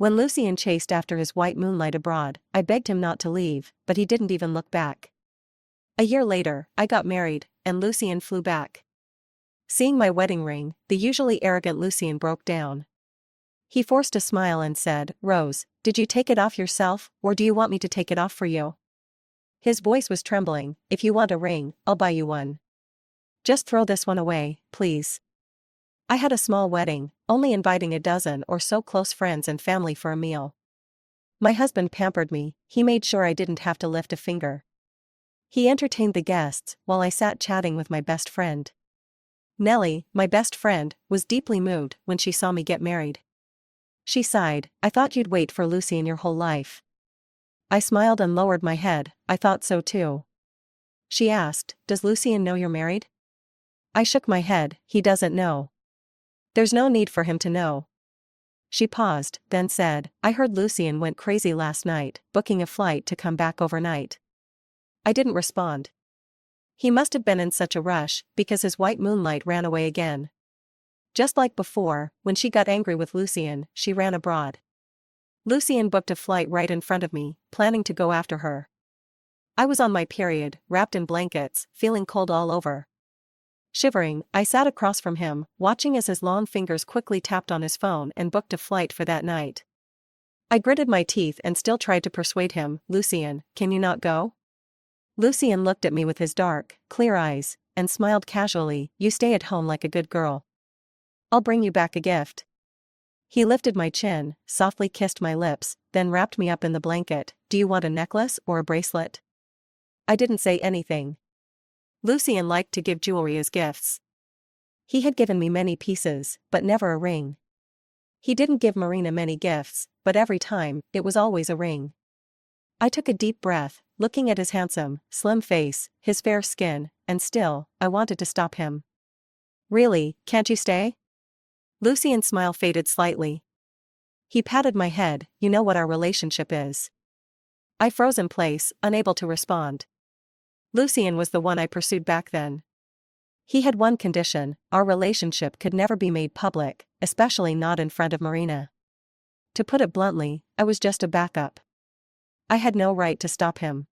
When Lucien chased after his white moonlight abroad, I begged him not to leave, but he didn't even look back. A year later, I got married, and Lucien flew back. Seeing my wedding ring, the usually arrogant Lucien broke down. He forced a smile and said, "Rose, did you take it off yourself, or do you want me to take it off for you?" His voice was trembling. "If you want a ring, I'll buy you one. Just throw this one away, please." I had a small wedding, only inviting a dozen or so close friends and family for a meal. My husband pampered me. He made sure I didn't have to lift a finger. He entertained the guests while I sat chatting with my best friend. Nellie, my best friend, was deeply moved when she saw me get married. She sighed, "I thought you'd wait for Lucien your whole life." I smiled and lowered my head. "I thought so too." She asked, "Does Lucien know you're married?" I shook my head. "He doesn't know. There's no need for him to know." She paused, then said, "I heard Lucien went crazy last night, booking a flight to come back overnight." I didn't respond. He must have been in such a rush, because his white moonlight ran away again. Just like before, when she got angry with Lucien, she ran abroad. Lucien booked a flight right in front of me, planning to go after her. I was on my period, wrapped in blankets, feeling cold all over. Shivering, I sat across from him, watching as his long fingers quickly tapped on his phone and booked a flight for that night. I gritted my teeth and still tried to persuade him, "Lucien, can you not go?" Lucien looked at me with his dark, clear eyes, and smiled casually. "You stay at home like a good girl. I'll bring you back a gift." He lifted my chin, softly kissed my lips, then wrapped me up in the blanket. "Do you want a necklace or a bracelet?" I didn't say anything. Lucien liked to give jewelry as gifts. He had given me many pieces, but never a ring. He didn't give Marina many gifts, but every time, it was always a ring. I took a deep breath, looking at his handsome, slim face, his fair skin, and still, I wanted to stop him. "Really, can't you stay?" Lucien's smile faded slightly. He patted my head. "You know what our relationship is." I froze in place, unable to respond. Lucien was the one I pursued back then. He had one condition: our relationship could never be made public, especially not in front of Marina. To put it bluntly, I was just a backup. I had no right to stop him.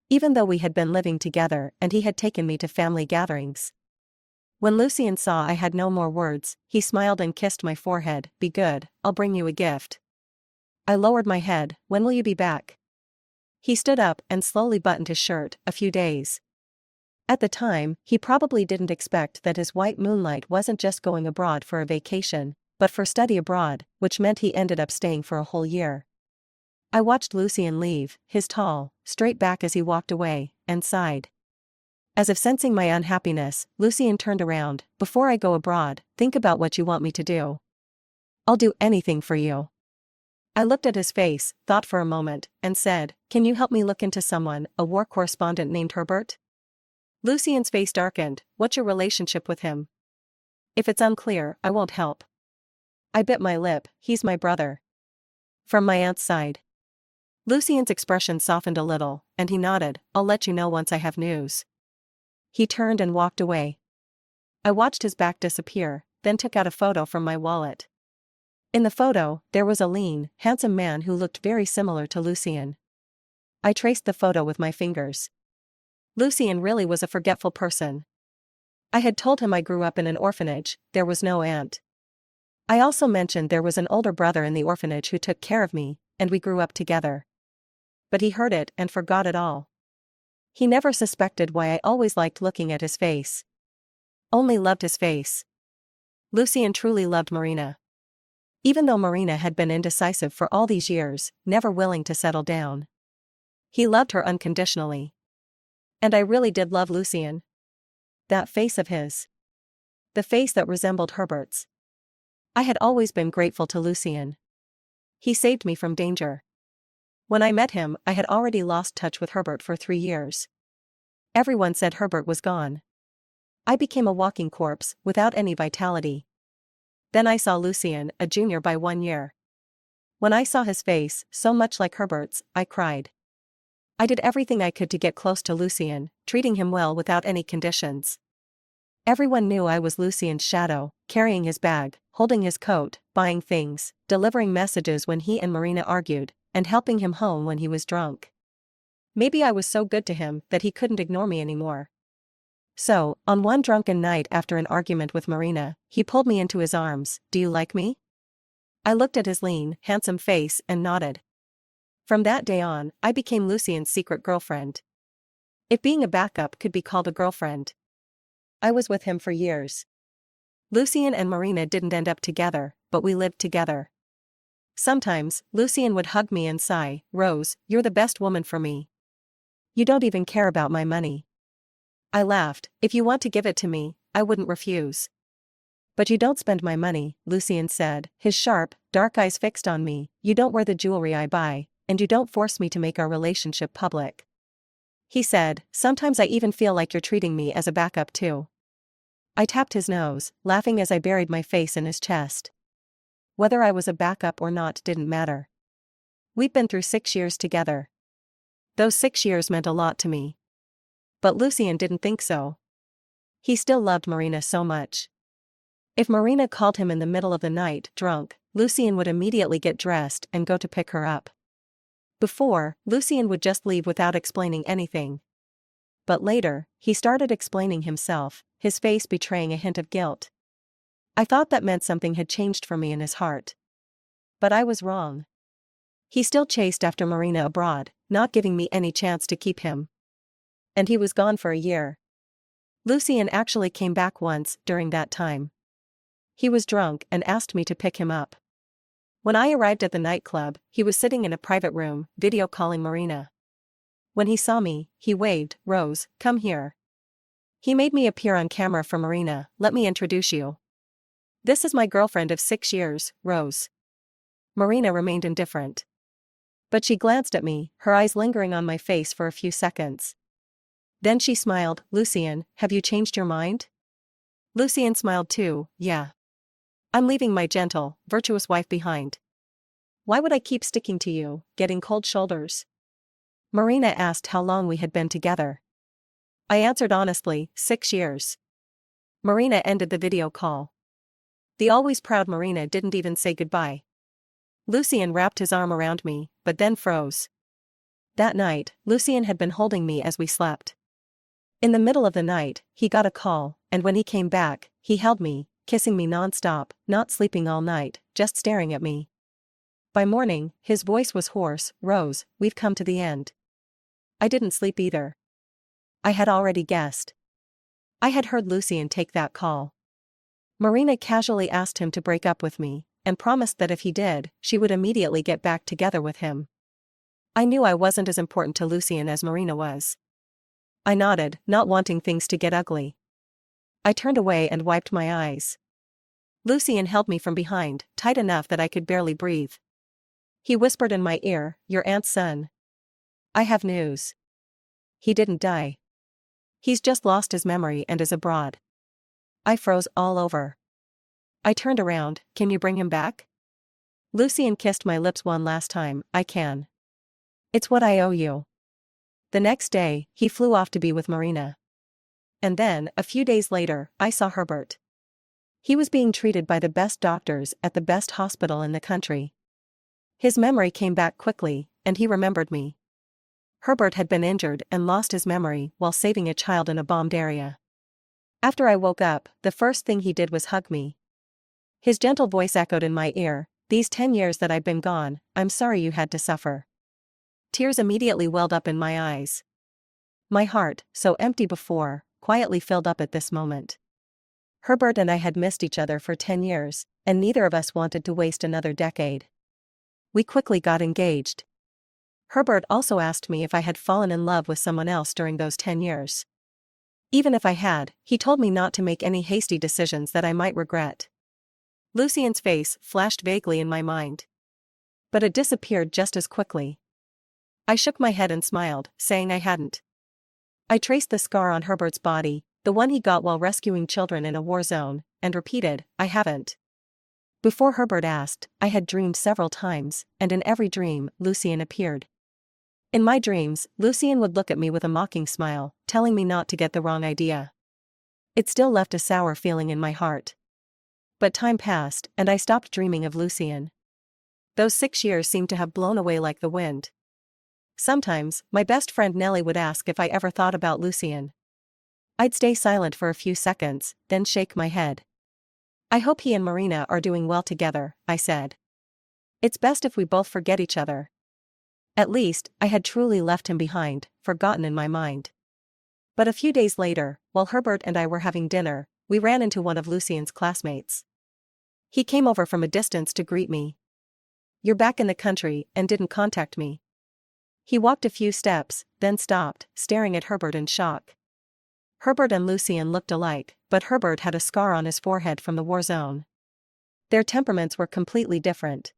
Even though we had been living together and he had taken me to family gatherings. When Lucien saw I had no more words, he smiled and kissed my forehead. "Be good, I'll bring you a gift." I lowered my head. "When will you be back?" He stood up and slowly buttoned his shirt. "A few days." At the time, he probably didn't expect that his white moonlight wasn't just going abroad for a vacation, but for study abroad, which meant he ended up staying for a whole year. I watched Lucien leave, his tall, straight back as he walked away, and sighed. As if sensing my unhappiness, Lucien turned around. "Before I go abroad, think about what you want me to do. I'll do anything for you." I looked at his face, thought for a moment, and said, "Can you help me look into someone, a war correspondent named Herbert?" Lucien's face darkened. "What's your relationship with him?" "If it's unclear, I won't help." I bit my lip. "He's my brother. From my aunt's side." Lucien's expression softened a little, and he nodded. "I'll let you know once I have news." He turned and walked away. I watched his back disappear, then took out a photo from my wallet. In the photo, there was a lean, handsome man who looked very similar to Lucien. I traced the photo with my fingers. Lucien really was a forgetful person. I had told him I grew up in an orphanage. There was no aunt. I also mentioned there was an older brother in the orphanage who took care of me, and we grew up together. But he heard it and forgot it all. He never suspected why I always liked looking at his face. Only loved his face. Lucien truly loved Marina. Even though Marina had been indecisive for all these years, never willing to settle down. He loved her unconditionally. And I really did love Lucien. That face of his. The face that resembled Herbert's. I had always been grateful to Lucien. He saved me from danger. When I met him, I had already lost touch with Herbert for 3 years. Everyone said Herbert was gone. I became a walking corpse, without any vitality. Then I saw Lucien, a junior by 1 year. When I saw his face, so much like Herbert's, I cried. I did everything I could to get close to Lucien, treating him well without any conditions. Everyone knew I was Lucien's shadow, carrying his bag, holding his coat, buying things, delivering messages when he and Marina argued, and helping him home when he was drunk. Maybe I was so good to him that he couldn't ignore me anymore. So, on one drunken night after an argument with Marina, he pulled me into his arms. "Do you like me?" I looked at his lean, handsome face and nodded. From that day on, I became Lucien's secret girlfriend. If being a backup could be called a girlfriend. I was with him for years. Lucien and Marina didn't end up together, but we lived together. Sometimes, Lucien would hug me and sigh, "Rose, you're the best woman for me. You don't even care about my money." I laughed. "If you want to give it to me, I wouldn't refuse." "But you don't spend my money," Lucien said, his sharp, dark eyes fixed on me. "You don't wear the jewelry I buy, and you don't force me to make our relationship public." He said, "Sometimes I even feel like you're treating me as a backup too." I tapped his nose, laughing as I buried my face in his chest. Whether I was a backup or not didn't matter. We'd been through 6 years together. Those 6 years meant a lot to me. But Lucien didn't think so. He still loved Marina so much. If Marina called him in the middle of the night, drunk, Lucien would immediately get dressed and go to pick her up. Before, Lucien would just leave without explaining anything. But later, he started explaining himself, his face betraying a hint of guilt. I thought that meant something had changed for me in his heart. But I was wrong. He still chased after Marina abroad, not giving me any chance to keep him. And he was gone for a year. Lucien actually came back once during that time. He was drunk and asked me to pick him up. When I arrived at the nightclub, he was sitting in a private room, video calling Marina. When he saw me, he waved, "Rose, come here." He made me appear on camera for Marina. "Let me introduce you. This is my girlfriend of 6 years, Rose." Marina remained indifferent. But she glanced at me, her eyes lingering on my face for a few seconds. Then she smiled. "Lucien, have you changed your mind?" Lucien smiled too. "Yeah. I'm leaving my gentle, virtuous wife behind. Why would I keep sticking to you, getting cold shoulders?" Marina asked how long we had been together. I answered honestly, 6 years. Marina ended the video call. The always proud Marina didn't even say goodbye. Lucien wrapped his arm around me, but then froze. That night, Lucien had been holding me as we slept. In the middle of the night, he got a call, and when he came back, he held me, kissing me non-stop, not sleeping all night, just staring at me. By morning, his voice was hoarse. "Rose, we've come to the end." I didn't sleep either. I had already guessed. I had heard Lucien take that call. Marina casually asked him to break up with me, and promised that if he did, she would immediately get back together with him. I knew I wasn't as important to Lucien as Marina was. I nodded, not wanting things to get ugly. I turned away and wiped my eyes. Lucien held me from behind, tight enough that I could barely breathe. He whispered in my ear, "Your aunt's son. I have news. He didn't die. He's just lost his memory and is abroad." I froze all over. I turned around. "Can you bring him back?" Lucien kissed my lips one last time. "I can. It's what I owe you." The next day, he flew off to be with Marina. And then, a few days later, I saw Herbert. He was being treated by the best doctors at the best hospital in the country. His memory came back quickly, and he remembered me. Herbert had been injured and lost his memory while saving a child in a bombed area. After I woke up, the first thing he did was hug me. His gentle voice echoed in my ear, "These 10 years that I've been gone, I'm sorry you had to suffer." Tears immediately welled up in my eyes. My heart, so empty before, quietly filled up at this moment. Herbert and I had missed each other for 10 years, and neither of us wanted to waste another decade. We quickly got engaged. Herbert also asked me if I had fallen in love with someone else during those 10 years. Even if I had, he told me not to make any hasty decisions that I might regret. Lucien's face flashed vaguely in my mind. But it disappeared just as quickly. I shook my head and smiled, saying I hadn't. I traced the scar on Herbert's body, the one he got while rescuing children in a war zone, and repeated, "I haven't." Before Herbert asked, I had dreamed several times, and in every dream, Lucien appeared. In my dreams, Lucien would look at me with a mocking smile, telling me not to get the wrong idea. It still left a sour feeling in my heart. But time passed, and I stopped dreaming of Lucien. Those 6 years seemed to have blown away like the wind. Sometimes, my best friend Nellie would ask if I ever thought about Lucien. I'd stay silent for a few seconds, then shake my head. I hope he and Marina are doing well together, I said. It's best if we both forget each other. At least, I had truly left him behind, forgotten in my mind. But a few days later, while Herbert and I were having dinner, we ran into one of Lucien's classmates. He came over from a distance to greet me. "You're back in the country and didn't contact me." He walked a few steps, then stopped, staring at Herbert in shock. Herbert and Lucien looked alike, but Herbert had a scar on his forehead from the war zone. Their temperaments were completely different.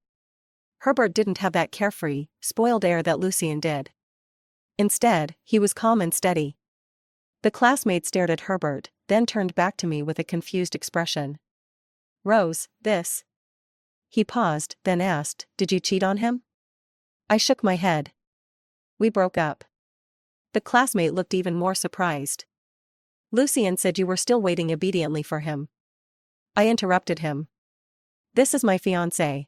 Herbert didn't have that carefree, spoiled air that Lucien did. Instead, he was calm and steady. The classmate stared at Herbert, then turned back to me with a confused expression. "Rose, this." He paused, then asked, "Did you cheat on him?" I shook my head. "We broke up." The classmate looked even more surprised. "Lucien said you were still waiting obediently for him." I interrupted him. "This is my fiancé.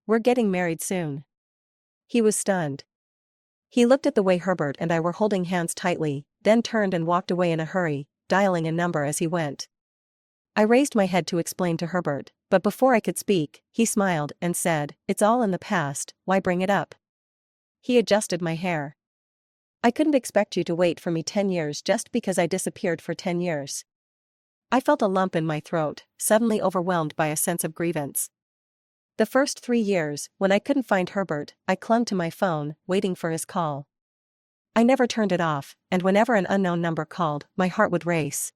We're getting married soon." He was stunned. He looked at the way Herbert and I were holding hands tightly, then turned and walked away in a hurry, dialing a number as he went. I raised my head to explain to Herbert, but before I could speak, he smiled and said, "It's all in the past, why bring it up?" He adjusted my hair. "I couldn't expect you to wait for me 10 years just because I disappeared for 10 years. I felt a lump in my throat, suddenly overwhelmed by a sense of grievance. The first 3 years, when I couldn't find Herbert, I clung to my phone, waiting for his call. I never turned it off, and whenever an unknown number called, my heart would race.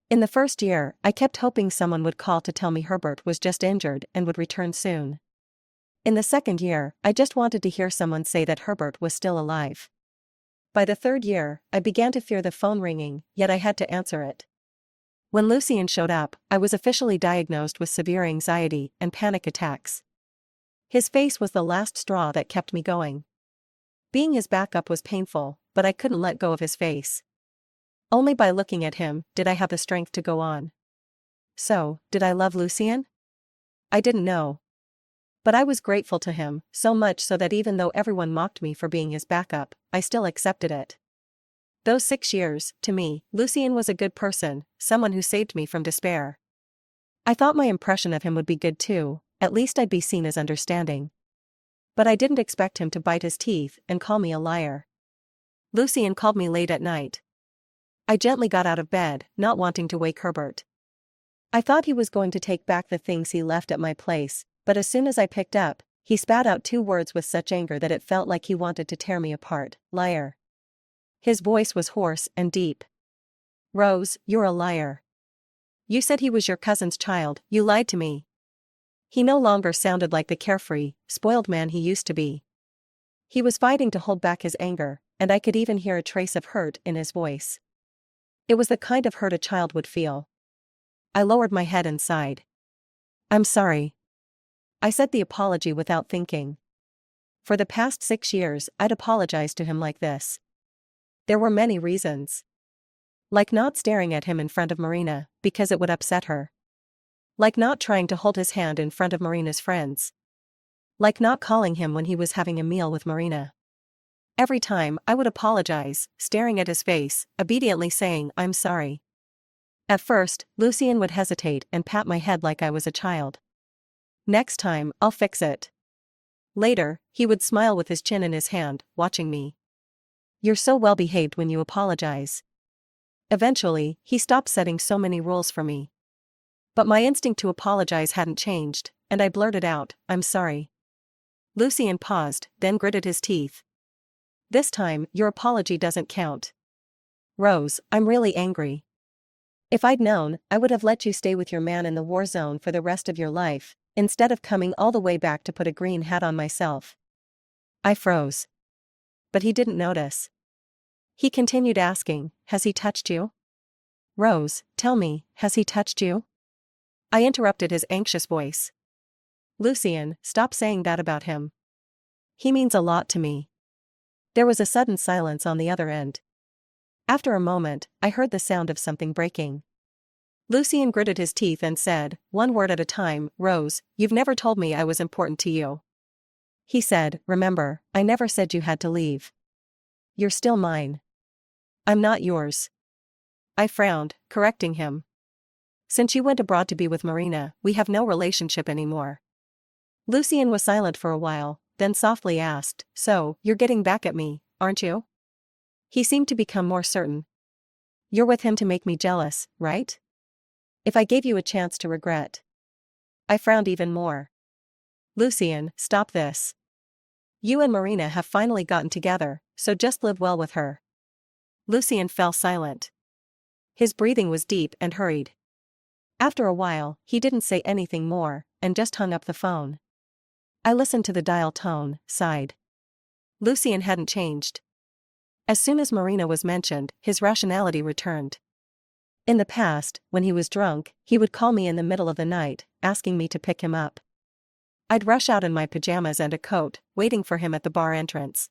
In the first year, I kept hoping someone would call to tell me Herbert was just injured and would return soon. In the second year, I just wanted to hear someone say that Herbert was still alive. By the third year, I began to fear the phone ringing, yet I had to answer it. When Lucien showed up, I was officially diagnosed with severe anxiety and panic attacks. His face was the last straw that kept me going. Being his backup was painful, but I couldn't let go of his face. Only by looking at him did I have the strength to go on. So, did I love Lucien? I didn't know. But I was grateful to him, so much so that even though everyone mocked me for being his backup, I still accepted it. Those 6 years, to me, Lucien was a good person, someone who saved me from despair. I thought my impression of him would be good too, at least I'd be seen as understanding. But I didn't expect him to bite his teeth and call me a liar. Lucien called me late at night. I gently got out of bed, not wanting to wake Herbert. I thought he was going to take back the things he left at my place, but as soon as I picked up, he spat out 2 words with such anger that it felt like he wanted to tear me apart: "Liar." His voice was hoarse and deep. "Rose, you're a liar. You said he was your cousin's child, you lied to me." He no longer sounded like the carefree, spoiled man he used to be. He was fighting to hold back his anger, and I could even hear a trace of hurt in his voice. It was the kind of hurt a child would feel. I lowered my head and sighed. "I'm sorry." I said the apology without thinking. For the past 6 years, I'd apologized to him like this. There were many reasons. Like not staring at him in front of Marina, because it would upset her. Like not trying to hold his hand in front of Marina's friends. Like not calling him when he was having a meal with Marina. Every time, I would apologize, staring at his face, obediently saying, "I'm sorry." At first, Lucien would hesitate and pat my head like I was a child. "Next time, I'll fix it." Later, he would smile with his chin in his hand, watching me. "You're so well behaved when you apologize." Eventually, he stopped setting so many rules for me. But my instinct to apologize hadn't changed, and I blurted out, "I'm sorry." Lucien paused, then gritted his teeth. "This time, your apology doesn't count. Rose, I'm really angry. If I'd known, I would have let you stay with your man in the war zone for the rest of your life, instead of coming all the way back to put a green hat on myself." I froze. But he didn't notice. He continued asking, "Has he touched you? Rose, tell me, has he touched you?" I interrupted his anxious voice. "Lucien, stop saying that about him. He means a lot to me." There was a sudden silence on the other end. After a moment, I heard the sound of something breaking. Lucien gritted his teeth and said, one word at a time, Rose, you've never told me I was important to you. He said, remember, I never said you had to leave. You're still mine. I'm not yours. I frowned, correcting him. Since you went abroad to be with Marina, we have no relationship anymore. Lucien was silent for a while, then softly asked, so, you're getting back at me, aren't you? He seemed to become more certain. You're with him to make me jealous, right? If I gave you a chance to regret. I frowned even more. Lucien, stop this. You and Marina have finally gotten together, so just live well with her. Lucien fell silent. His breathing was deep and hurried. After a while, he didn't say anything more, and just hung up the phone. I listened to the dial tone, sighed. Lucien hadn't changed. As soon as Marina was mentioned, his rationality returned. In the past, when he was drunk, he would call me in the middle of the night, asking me to pick him up. I'd rush out in my pajamas and a coat, waiting for him at the bar entrance.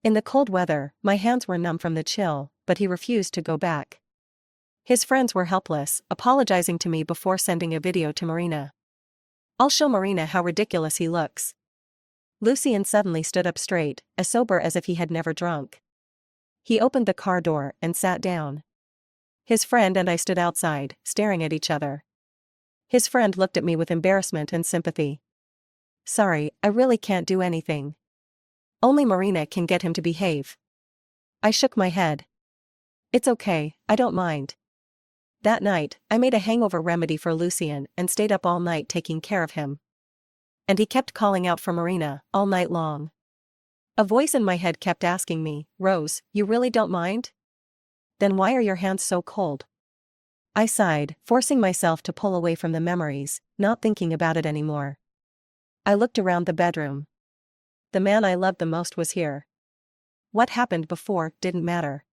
In the cold weather, my hands were numb from the chill, but he refused to go back. His friends were helpless, apologizing to me before sending a video to Marina. I'll show Marina how ridiculous he looks. Lucien suddenly stood up straight, as sober as if he had never drunk. He opened the car door and sat down. His friend and I stood outside, staring at each other. His friend looked at me with embarrassment and sympathy. Sorry, I really can't do anything. Only Marina can get him to behave. I shook my head. It's okay, I don't mind. That night, I made a hangover remedy for Lucien and stayed up all night taking care of him. And he kept calling out for Marina, all night long. A voice in my head kept asking me, Rose, you really don't mind? Then why are your hands so cold? I sighed, forcing myself to pull away from the memories, not thinking about it anymore. I looked around the bedroom. The man I loved the most was here. What happened before didn't matter.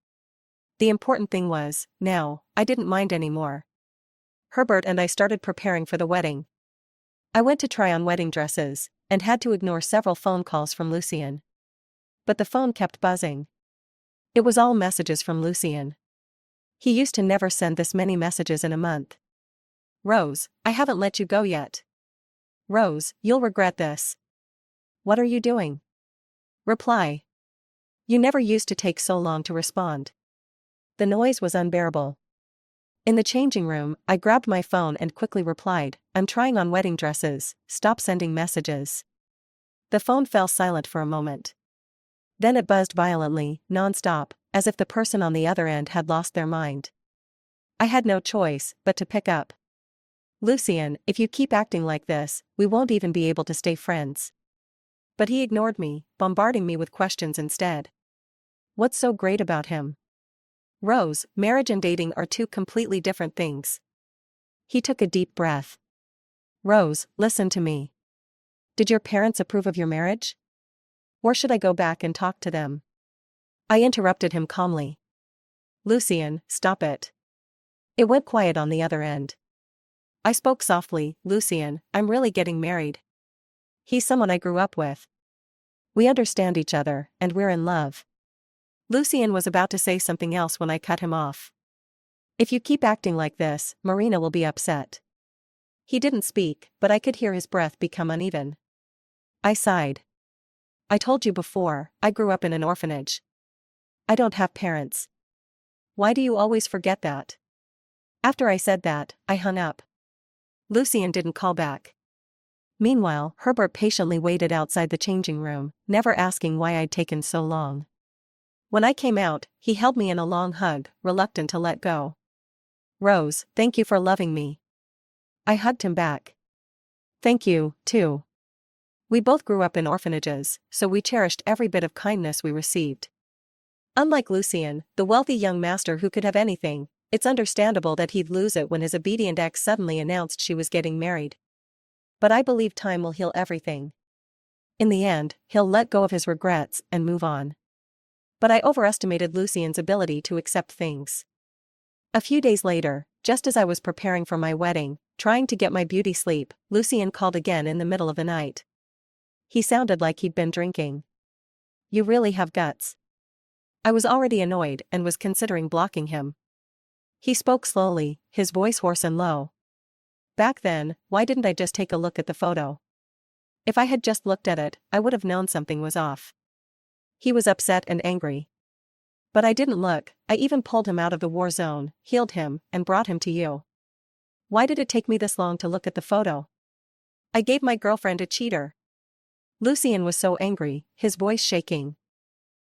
The important thing was, now, I didn't mind anymore. Herbert and I started preparing for the wedding. I went to try on wedding dresses, and had to ignore several phone calls from Lucien. But the phone kept buzzing. It was all messages from Lucien. He used to never send this many messages in a month. Rose, I haven't let you go yet. Rose, you'll regret this. What are you doing? Reply. You never used to take so long to respond. The noise was unbearable. In the changing room, I grabbed my phone and quickly replied, I'm trying on wedding dresses, stop sending messages. The phone fell silent for a moment. Then it buzzed violently, non-stop, as if the person on the other end had lost their mind. I had no choice but to pick up. Lucien, if you keep acting like this, we won't even be able to stay friends. But he ignored me, bombarding me with questions instead. What's so great about him? Rose, marriage and dating are two completely different things. He took a deep breath. Rose, listen to me. Did your parents approve of your marriage? Or should I go back and talk to them? I interrupted him calmly. Lucien, stop it. It went quiet on the other end. I spoke softly, Lucien, I'm really getting married. He's someone I grew up with. We understand each other, and we're in love. Lucien was about to say something else when I cut him off. If you keep acting like this, Marina will be upset. He didn't speak, but I could hear his breath become uneven. I sighed. I told you before, I grew up in an orphanage. I don't have parents. Why do you always forget that? After I said that, I hung up. Lucien didn't call back. Meanwhile, Herbert patiently waited outside the changing room, never asking why I'd taken so long. When I came out, he held me in a long hug, reluctant to let go. Rose, thank you for loving me. I hugged him back. Thank you, too. We both grew up in orphanages, so we cherished every bit of kindness we received. Unlike Lucien, the wealthy young master who could have anything, it's understandable that he'd lose it when his obedient ex suddenly announced she was getting married. But I believe time will heal everything. In the end, he'll let go of his regrets and move on. But I overestimated Lucien's ability to accept things. A few days later, just as I was preparing for my wedding, trying to get my beauty sleep, Lucien called again in the middle of the night. He sounded like he'd been drinking. You really have guts. I was already annoyed and was considering blocking him. He spoke slowly, his voice hoarse and low. Back then, why didn't I just take a look at the photo? If I had just looked at it, I would have known something was off. He was upset and angry. But I didn't look. I even pulled him out of the war zone, healed him, and brought him to you. Why did it take me this long to look at the photo? I gave my girlfriend a cheater. Lucien was so angry, his voice shaking.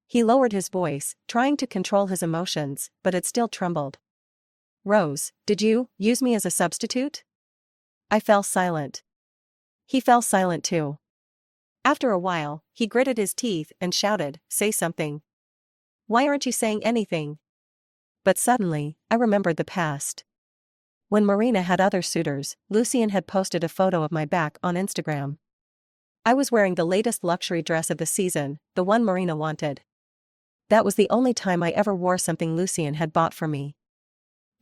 He lowered his voice, trying to control his emotions, but it still trembled. Rose, did you use me as a substitute? I fell silent. He fell silent too. After a while, he gritted his teeth and shouted, "Say something. Why aren't you saying anything?" But suddenly, I remembered the past. When Marina had other suitors, Lucien had posted a photo of my back on Instagram. I was wearing the latest luxury dress of the season, the one Marina wanted. That was the only time I ever wore something Lucien had bought for me.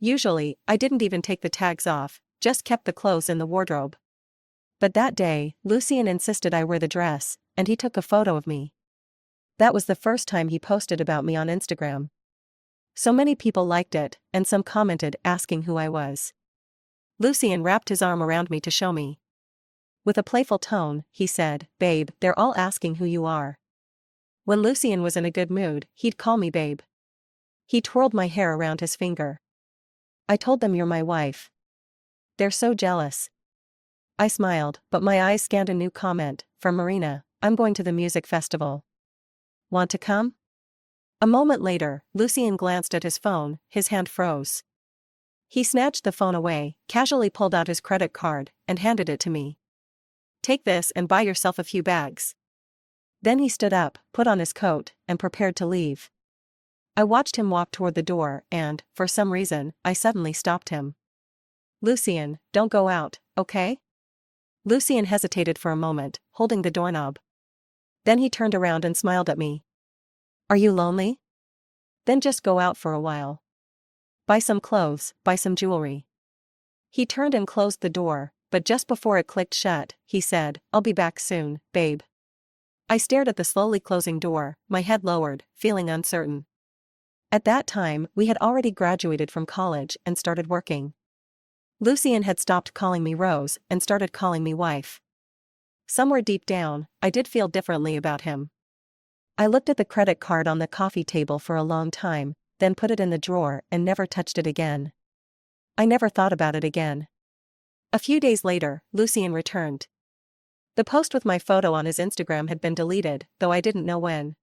Usually, I didn't even take the tags off, just kept the clothes in the wardrobe. But that day, Lucien insisted I wear the dress, and he took a photo of me. That was the first time he posted about me on Instagram. So many people liked it, and some commented asking who I was. Lucien wrapped his arm around me to show me. With a playful tone, he said, "Babe, they're all asking who you are." When Lucien was in a good mood, he'd call me babe. He twirled my hair around his finger. "I told them you're my wife. They're so jealous." I smiled, but my eyes scanned a new comment, from Marina, "I'm going to the music festival. Want to come?" A moment later, Lucien glanced at his phone, his hand froze. He snatched the phone away, casually pulled out his credit card, and handed it to me. "Take this and buy yourself a few bags." Then he stood up, put on his coat, and prepared to leave. I watched him walk toward the door and, for some reason, I suddenly stopped him. "Lucien, don't go out, okay?" Lucien hesitated for a moment, holding the doorknob. Then he turned around and smiled at me. "Are you lonely? Then just go out for a while. Buy some clothes, buy some jewelry." He turned and closed the door, but just before it clicked shut, he said, "I'll be back soon, babe." I stared at the slowly closing door, my head lowered, feeling uncertain. At that time, we had already graduated from college and started working. Lucien had stopped calling me Rose and started calling me wife. Somewhere deep down, I did feel differently about him. I looked at the credit card on the coffee table for a long time, then put it in the drawer and never touched it again. I never thought about it again. A few days later, Lucien returned. The post with my photo on his Instagram had been deleted, though I didn't know when.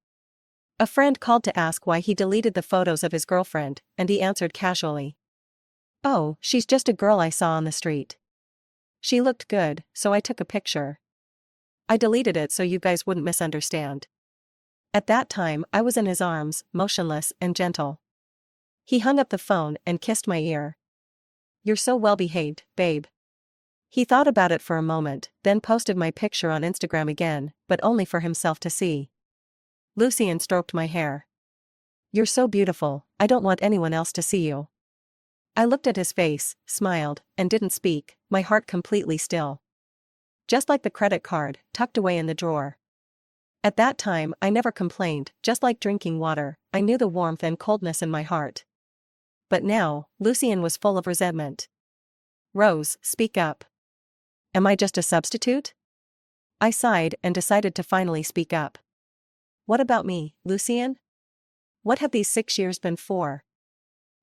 A friend called to ask why he deleted the photos of his girlfriend, and he answered casually, "Oh, she's just a girl I saw on the street. She looked good, so I took a picture. I deleted it so you guys wouldn't misunderstand." At that time, I was in his arms, motionless and gentle. He hung up the phone and kissed my ear. "You're so well behaved, babe." He thought about it for a moment, then posted my picture on Instagram again, but only for himself to see. Lucien stroked my hair. "You're so beautiful, I don't want anyone else to see you." I looked at his face, smiled, and didn't speak, my heart completely still. Just like the credit card, tucked away in the drawer. At that time, I never complained, just like drinking water, I knew the warmth and coldness in my heart. But now, Lucien was full of resentment. "Rose, speak up. Am I just a substitute?" I sighed and decided to finally speak up. "What about me, Lucien? What have these 6 years been for?"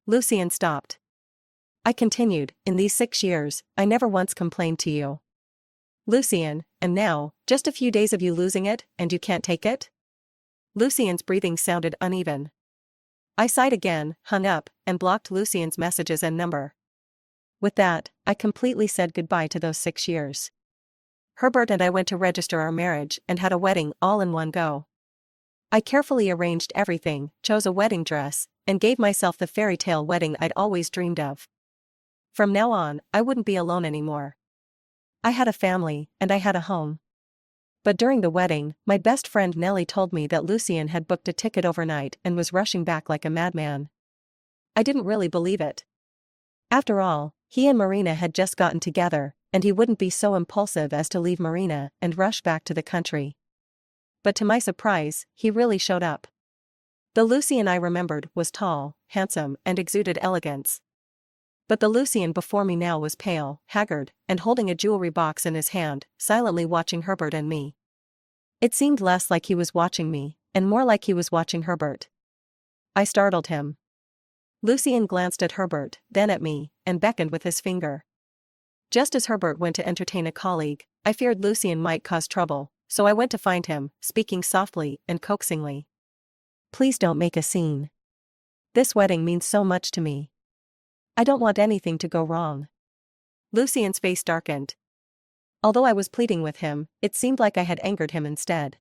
Lucien stopped. I continued, "In these 6 years, I never once complained to you. Lucien, and now, just a few days of you losing it, and you can't take it?" Lucien's breathing sounded uneven. I sighed again, hung up, and blocked Lucien's messages and number. With that, I completely said goodbye to those 6 years. Herbert and I went to register our marriage and had a wedding all in one go. I carefully arranged everything, chose a wedding dress, and gave myself the fairy tale wedding I'd always dreamed of. From now on, I wouldn't be alone anymore. I had a family, and I had a home. But during the wedding, my best friend Nellie told me that Lucien had booked a ticket overnight and was rushing back like a madman. I didn't really believe it. After all, he and Marina had just gotten together, and he wouldn't be so impulsive as to leave Marina and rush back to the country. But to my surprise, he really showed up. The Lucien I remembered was tall, handsome, and exuded elegance. But the Lucien before me now was pale, haggard, and holding a jewelry box in his hand, silently watching Herbert and me. It seemed less like he was watching me, and more like he was watching Herbert. I startled him. Lucien glanced at Herbert, then at me, and beckoned with his finger. Just as Herbert went to entertain a colleague, I feared Lucien might cause trouble, so I went to find him, speaking softly and coaxingly. "Please don't make a scene. This wedding means so much to me. I don't want anything to go wrong." Lucien's face darkened. Although I was pleading with him, it seemed like I had angered him instead.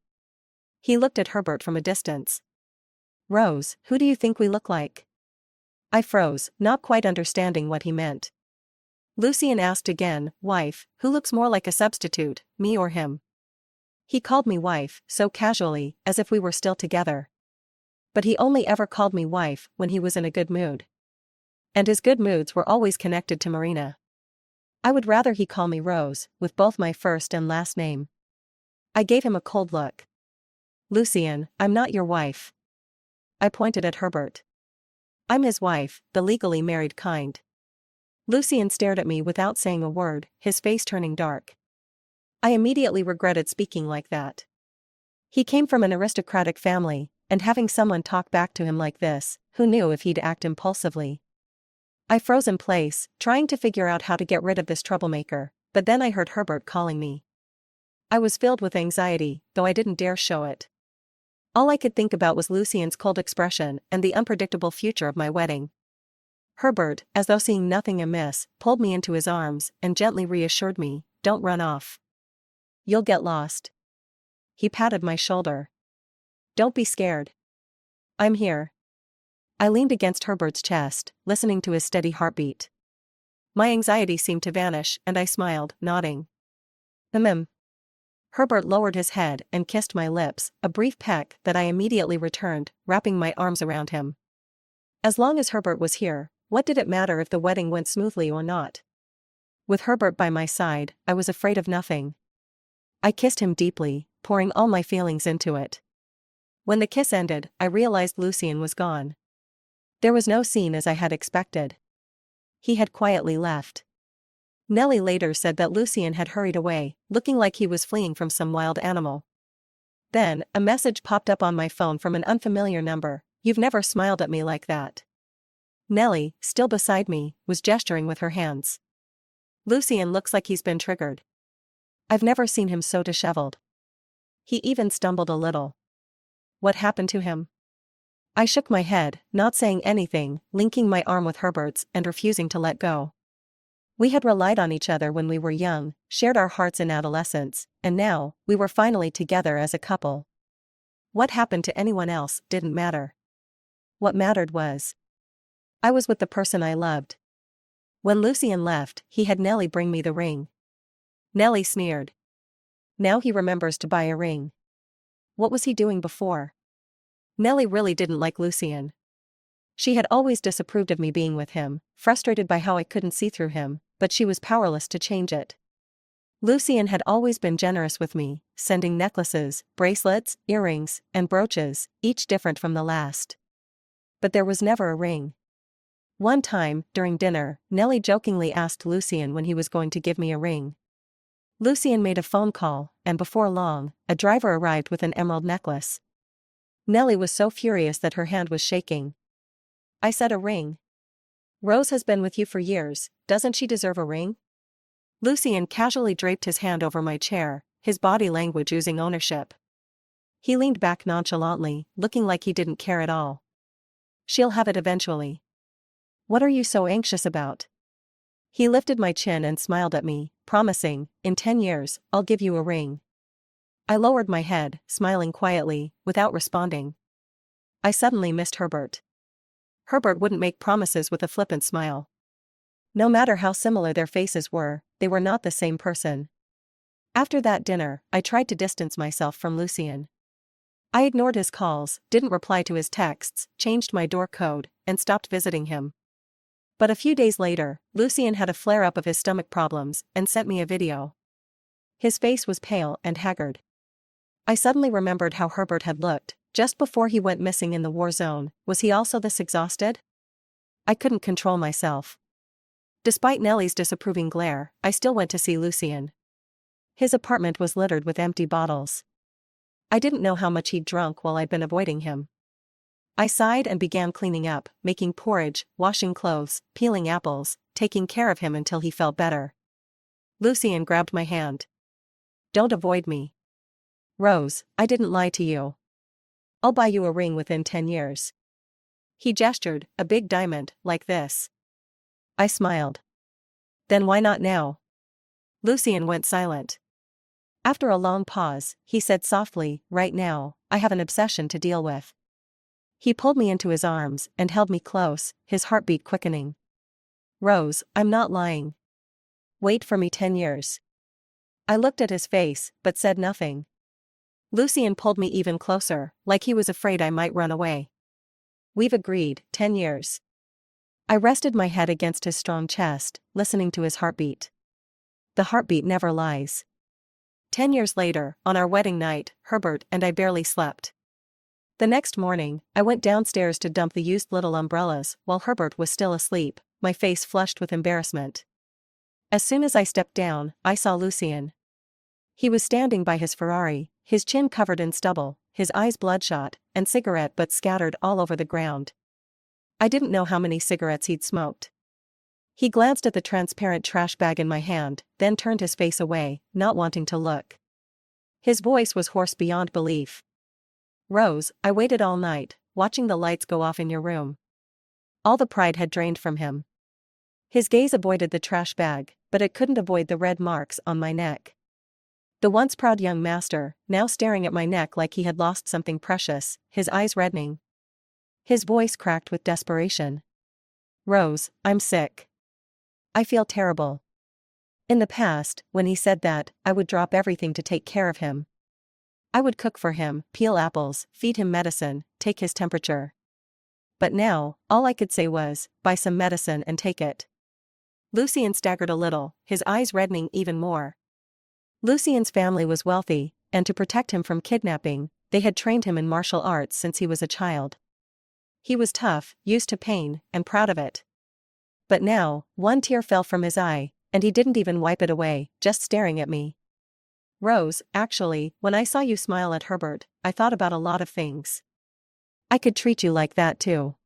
He looked at Herbert from a distance. "Rose, who do you think we look like?" I froze, not quite understanding what he meant. Lucien asked again, "Wife, who looks more like a substitute, me or him?" He called me wife, so casually, as if we were still together. But he only ever called me wife when he was in a good mood. And his good moods were always connected to Marina. I would rather he call me Rose, with both my first and last name. I gave him a cold look. "Lucien, I'm not your wife." I pointed at Herbert. "I'm his wife, the legally married kind." Lucien stared at me without saying a word, his face turning dark. I immediately regretted speaking like that. He came from an aristocratic family, and having someone talk back to him like this, who knew if he'd act impulsively? I froze in place, trying to figure out how to get rid of this troublemaker, but then I heard Herbert calling me. I was filled with anxiety, though I didn't dare show it. All I could think about was Lucien's cold expression and the unpredictable future of my wedding. Herbert, as though seeing nothing amiss, pulled me into his arms and gently reassured me, "Don't run off. You'll get lost." He patted my shoulder. "Don't be scared. I'm here." I leaned against Herbert's chest, listening to his steady heartbeat. My anxiety seemed to vanish, and I smiled, nodding. Herbert lowered his head and kissed my lips, a brief peck that I immediately returned, wrapping my arms around him. As long as Herbert was here, what did it matter if the wedding went smoothly or not? With Herbert by my side, I was afraid of nothing. I kissed him deeply, pouring all my feelings into it. When the kiss ended, I realized Lucien was gone. There was no scene as I had expected. He had quietly left. Nellie later said that Lucien had hurried away, looking like he was fleeing from some wild animal. Then, a message popped up on my phone from an unfamiliar number. "You've never smiled at me like that." Nellie, still beside me, was gesturing with her hands. "Lucien looks like he's been triggered. I've never seen him so disheveled. He even stumbled a little. What happened to him?" I shook my head, not saying anything, linking my arm with Herbert's and refusing to let go. We had relied on each other when we were young, shared our hearts in adolescence, and now, we were finally together as a couple. What happened to anyone else didn't matter. What mattered was, I was with the person I loved. When Lucien left, he had Nellie bring me the ring. Nellie sneered. Now he remembers to buy a ring. What was he doing before? Nellie really didn't like Lucien. She had always disapproved of me being with him, frustrated by how I couldn't see through him, but she was powerless to change it. Lucien had always been generous with me, sending necklaces, bracelets, earrings, and brooches, each different from the last. But there was never a ring. One time, during dinner, Nellie jokingly asked Lucien when he was going to give me a ring. Lucien made a phone call, and before long, a driver arrived with an emerald necklace. Nellie was so furious that her hand was shaking. I said, "A ring? Rose has been with you for years, doesn't she deserve a ring?" Lucien casually draped his hand over my chair, his body language oozing ownership. He leaned back nonchalantly, looking like he didn't care at all. "She'll have it eventually. What are you so anxious about?" He lifted my chin and smiled at me, promising, "In 10 years, I'll give you a ring." I lowered my head, smiling quietly, without responding. I suddenly missed Herbert. Herbert wouldn't make promises with a flippant smile. No matter how similar their faces were, they were not the same person. After that dinner, I tried to distance myself from Lucien. I ignored his calls, didn't reply to his texts, changed my door code, and stopped visiting him. But a few days later, Lucien had a flare-up of his stomach problems and sent me a video. His face was pale and haggard. I suddenly remembered how Herbert had looked just before he went missing in the war zone. Was he also this exhausted? I couldn't control myself. Despite Nellie's disapproving glare, I still went to see Lucien. His apartment was littered with empty bottles. I didn't know how much he'd drunk while I'd been avoiding him. I sighed and began cleaning up, making porridge, washing clothes, peeling apples, taking care of him until he felt better. Lucien grabbed my hand. "Don't avoid me. Rose, I didn't lie to you. I'll buy you a ring within 10 years. He gestured, a big diamond, like this. I smiled. Then why not now? Lucien went silent. After a long pause, he said softly, right now, I have an obsession to deal with. He pulled me into his arms and held me close, his heartbeat quickening. Rose, I'm not lying. Wait for me 10 years. I looked at his face, but said nothing. Lucien pulled me even closer, like he was afraid I might run away. We've agreed, 10 years. I rested my head against his strong chest, listening to his heartbeat. The heartbeat never lies. 10 years later, on our wedding night, Herbert and I barely slept. The next morning, I went downstairs to dump the used little umbrellas while Herbert was still asleep, my face flushed with embarrassment. As soon as I stepped down, I saw Lucien. He was standing by his Ferrari, his chin covered in stubble, his eyes bloodshot, and cigarette butts scattered all over the ground. I didn't know how many cigarettes he'd smoked. He glanced at the transparent trash bag in my hand, then turned his face away, not wanting to look. His voice was hoarse beyond belief. Rose, I waited all night, watching the lights go off in your room. All the pride had drained from him. His gaze avoided the trash bag, but it couldn't avoid the red marks on my neck. The once proud young master, now staring at my neck like he had lost something precious, his eyes reddening. His voice cracked with desperation. Rose, I'm sick. I feel terrible. In the past, when he said that, I would drop everything to take care of him. I would cook for him, peel apples, feed him medicine, take his temperature. But now, all I could say was, buy some medicine and take it. Lucien staggered a little, his eyes reddening even more. Lucien's family was wealthy, and to protect him from kidnapping, they had trained him in martial arts since he was a child. He was tough, used to pain, and proud of it. But now, one tear fell from his eye, and he didn't even wipe it away, just staring at me. Rose, actually, when I saw you smile at Herbert, I thought about a lot of things. I could treat you like that too.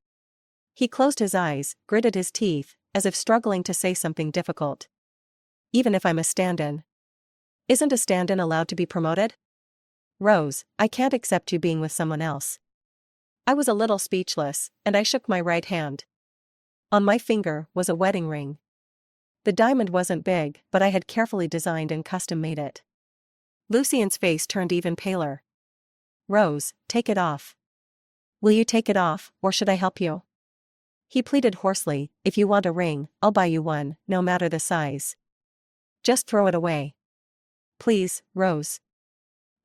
He closed his eyes, gritted his teeth, as if struggling to say something difficult. Even if I'm a stand-in. Isn't a stand-in allowed to be promoted? Rose, I can't accept you being with someone else. I was a little speechless, and I shook my right hand. On my finger was a wedding ring. The diamond wasn't big, but I had carefully designed and custom-made it. Lucien's face turned even paler. Rose, take it off. Will you take it off, or should I help you? He pleaded hoarsely, if you want a ring, I'll buy you one, no matter the size. Just throw it away. Please, Rose.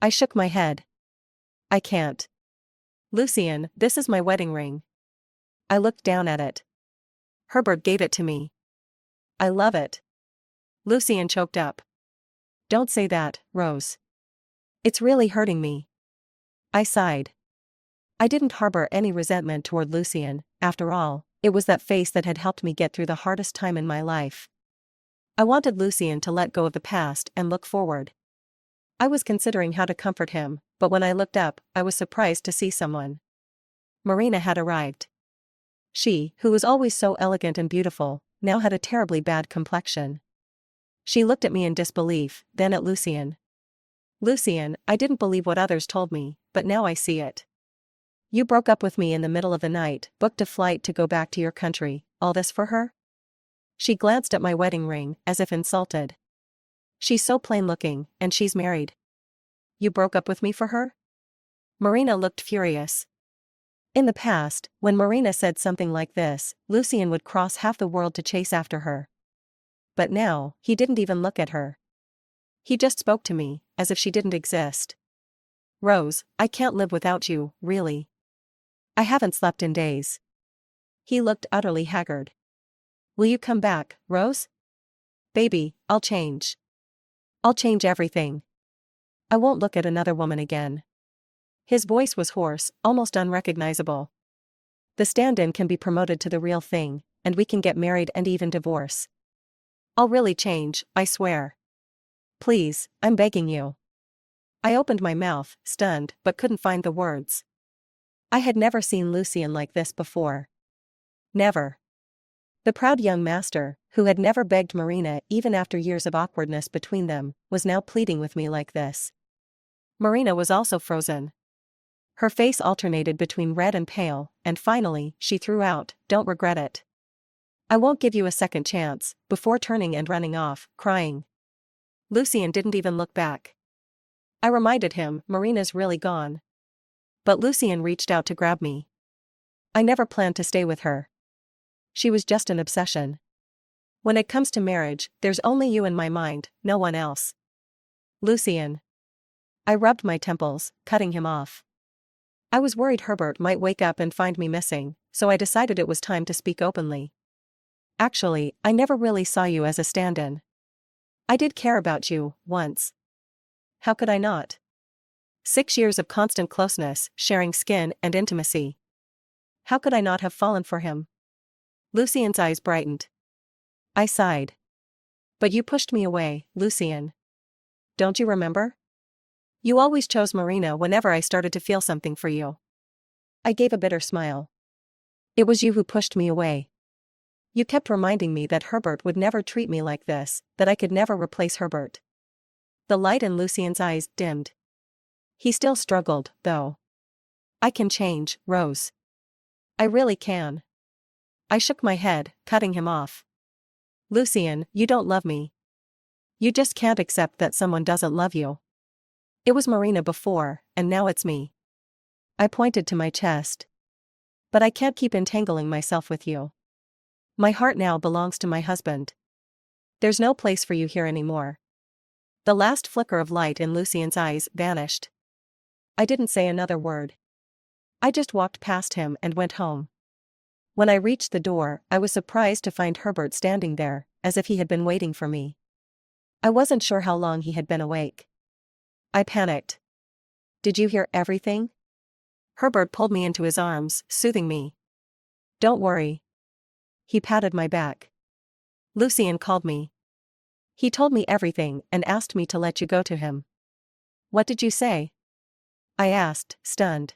I shook my head. I can't. Lucien, this is my wedding ring. I looked down at it. Herbert gave it to me. I love it. Lucien choked up. Don't say that, Rose. It's really hurting me. I sighed. I didn't harbor any resentment toward Lucien, after all, it was that face that had helped me get through the hardest time in my life. I wanted Lucien to let go of the past and look forward. I was considering how to comfort him, but when I looked up, I was surprised to see someone. Marina had arrived. She, who was always so elegant and beautiful, now had a terribly bad complexion. She looked at me in disbelief, then at Lucien. Lucien, I didn't believe what others told me, but now I see it. You broke up with me in the middle of the night, booked a flight to go back to your country, all this for her? She glanced at my wedding ring, as if insulted. She's so plain-looking, and she's married. You broke up with me for her? Marina looked furious. In the past, when Marina said something like this, Lucien would cross half the world to chase after her. But now, he didn't even look at her. He just spoke to me, as if she didn't exist. Rose, I can't live without you, really. I haven't slept in days. He looked utterly haggard. Will you come back, Rose? Baby, I'll change. I'll change everything. I won't look at another woman again. His voice was hoarse, almost unrecognizable. The stand-in can be promoted to the real thing, and we can get married and even divorce. I'll really change, I swear. Please, I'm begging you. I opened my mouth, stunned, but couldn't find the words. I had never seen Lucien like this before. Never. The proud young master, who had never begged Marina even after years of awkwardness between them, was now pleading with me like this. Marina was also frozen. Her face alternated between red and pale, and finally, she threw out, "Don't regret it. I won't give you a second chance," before turning and running off, crying. Lucien didn't even look back. I reminded him, "Marina's really gone." But Lucien reached out to grab me. "I never planned to stay with her. She was just an obsession. When it comes to marriage, there's only you in my mind, no one else." Lucien. I rubbed my temples, cutting him off. I was worried Herbert might wake up and find me missing, so I decided it was time to speak openly. "Actually, I never really saw you as a stand-in. I did care about you, once. How could I not? 6 years of constant closeness, sharing skin and intimacy. How could I not have fallen for him?" Lucien's eyes brightened. I sighed. "But you pushed me away, Lucien. Don't you remember? You always chose Marina whenever I started to feel something for you." I gave a bitter smile. "It was you who pushed me away. You kept reminding me that Herbert would never treat me like this, that I could never replace Herbert." The light in Lucien's eyes dimmed. He still struggled, though. "I can change, Rose. I really can." I shook my head, cutting him off. "Lucien, you don't love me. You just can't accept that someone doesn't love you. It was Marina before, and now it's me." I pointed to my chest. "But I can't keep entangling myself with you. My heart now belongs to my husband. There's no place for you here anymore." The last flicker of light in Lucien's eyes vanished. I didn't say another word. I just walked past him and went home. When I reached the door, I was surprised to find Herbert standing there, as if he had been waiting for me. I wasn't sure how long he had been awake. I panicked. "Did you hear everything?" Herbert pulled me into his arms, soothing me. "Don't worry." He patted my back. "Lucien called me. He told me everything and asked me to let you go to him." "What did you say?" I asked, stunned.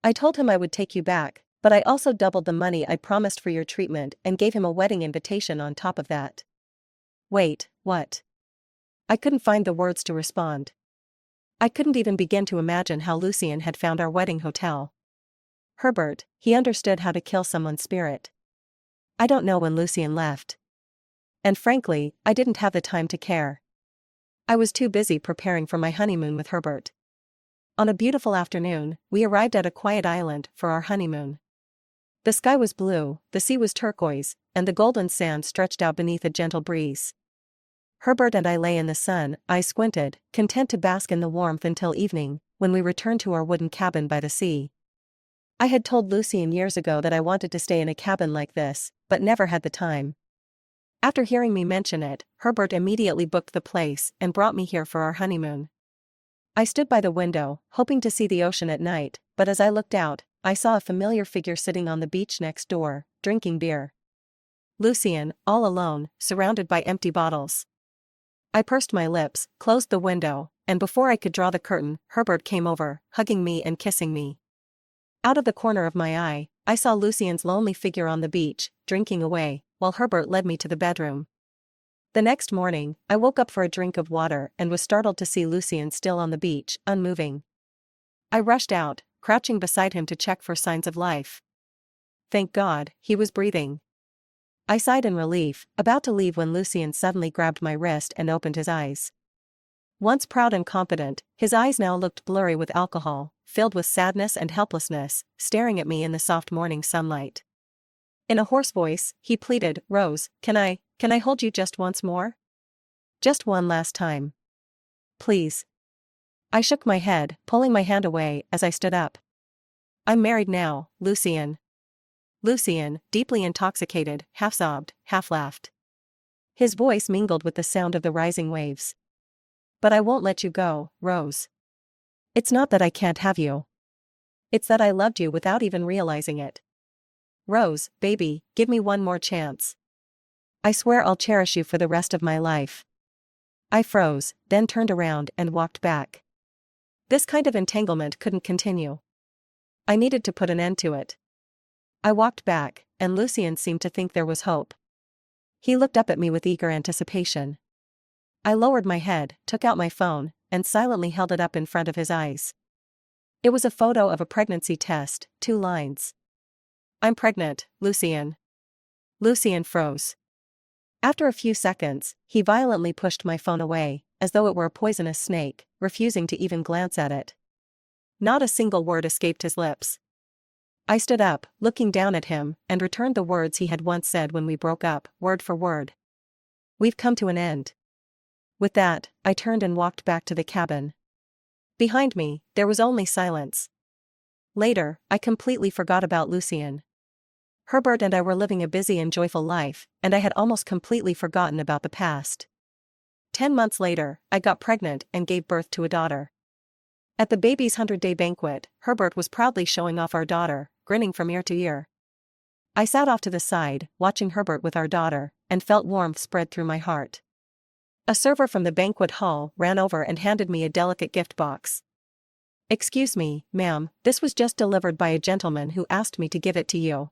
"I told him I would take you back, but I also doubled the money I promised for your treatment and gave him a wedding invitation on top of that." "Wait, what?" I couldn't find the words to respond. I couldn't even begin to imagine how Lucien had found our wedding hotel. Herbert, he understood how to kill someone's spirit. I don't know when Lucien left. And frankly, I didn't have the time to care. I was too busy preparing for my honeymoon with Herbert. On a beautiful afternoon, we arrived at a quiet island for our honeymoon. The sky was blue, the sea was turquoise, and the golden sand stretched out beneath a gentle breeze. Herbert and I lay in the sun, eyes squinted, content to bask in the warmth until evening, when we returned to our wooden cabin by the sea. I had told Lucien years ago that I wanted to stay in a cabin like this, but never had the time. After hearing me mention it, Herbert immediately booked the place and brought me here for our honeymoon. I stood by the window, hoping to see the ocean at night, but as I looked out, I saw a familiar figure sitting on the beach next door, drinking beer. Lucien, all alone, surrounded by empty bottles. I pursed my lips, closed the window, and before I could draw the curtain, Herbert came over, hugging me and kissing me. Out of the corner of my eye, I saw Lucien's lonely figure on the beach, drinking away, while Herbert led me to the bedroom. The next morning, I woke up for a drink of water and was startled to see Lucien still on the beach, unmoving. I rushed out, crouching beside him to check for signs of life. Thank God, he was breathing. I sighed in relief, about to leave when Lucien suddenly grabbed my wrist and opened his eyes. Once proud and confident, his eyes now looked blurry with alcohol, filled with sadness and helplessness, staring at me in the soft morning sunlight. In a hoarse voice, he pleaded, "Rose, can I hold you just once more? Just one last time. Please." I shook my head, pulling my hand away as I stood up. "I'm married now, Lucien." Lucien, deeply intoxicated, half sobbed, half laughed. His voice mingled with the sound of the rising waves. "But I won't let you go, Rose. It's not that I can't have you. It's that I loved you without even realizing it. Rose, baby, give me one more chance. I swear I'll cherish you for the rest of my life. I froze, then turned around and walked back. This kind of entanglement couldn't continue. I needed to put an end to it. I walked back, and Lucien seemed to think there was hope. He looked up at me with eager anticipation. I lowered my head, took out my phone, and silently held it up in front of his eyes. It was a photo of a pregnancy test, 2 lines. "I'm pregnant, Lucien." Lucien froze. After a few seconds, he violently pushed my phone away, as though it were a poisonous snake, refusing to even glance at it. Not a single word escaped his lips. I stood up, looking down at him, and returned the words he had once said when we broke up, word for word. "We've come to an end." With that, I turned and walked back to the cabin. Behind me, there was only silence. Later, I completely forgot about Lucien. Herbert and I were living a busy and joyful life, and I had almost completely forgotten about the past. 10 months later, I got pregnant and gave birth to a daughter. At the baby's 100-day banquet, Herbert was proudly showing off our daughter, grinning from ear to ear. I sat off to the side, watching Herbert with our daughter, and felt warmth spread through my heart. A server from the banquet hall ran over and handed me a delicate gift box. "Excuse me, ma'am, this was just delivered by a gentleman who asked me to give it to you."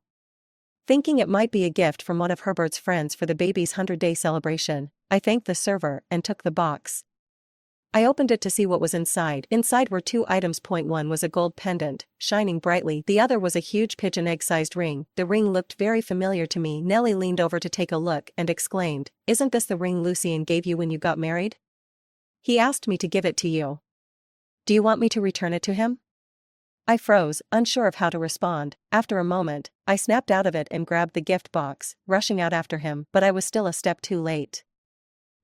Thinking it might be a gift from one of Herbert's friends for the baby's 100-day celebration, I thanked the server and took the box. I opened it to see what was inside. Inside were 2 items. One was a gold pendant, shining brightly. The other was a huge pigeon egg-sized ring. The ring looked very familiar to me. Nellie leaned over to take a look and exclaimed, "Isn't this the ring Lucien gave you when you got married? He asked me to give it to you. Do you want me to return it to him?" I froze, unsure of how to respond. After a moment, I snapped out of it and grabbed the gift box, rushing out after him, but I was still a step too late.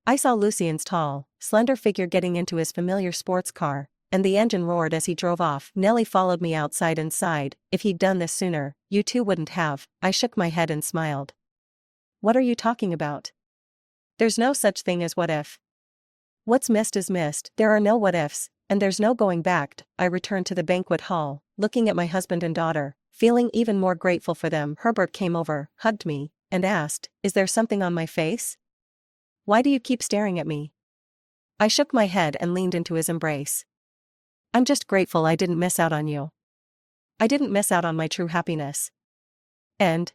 I saw Lucien's tall, slender figure getting into his familiar sports car, and the engine roared as he drove off. Nellie followed me outside and sighed, "If he'd done this sooner, you two wouldn't have." I shook my head and smiled. "What are you talking about? There's no such thing as what if. What's missed is missed. There are no what ifs, and there's no going back." I returned to the banquet hall, looking at my husband and daughter, feeling even more grateful for them. Herbert came over, hugged me, and asked, "Is there something on my face? Why do you keep staring at me?" I shook my head and leaned into his embrace. "I'm just grateful I didn't miss out on you. I didn't miss out on my true happiness. And,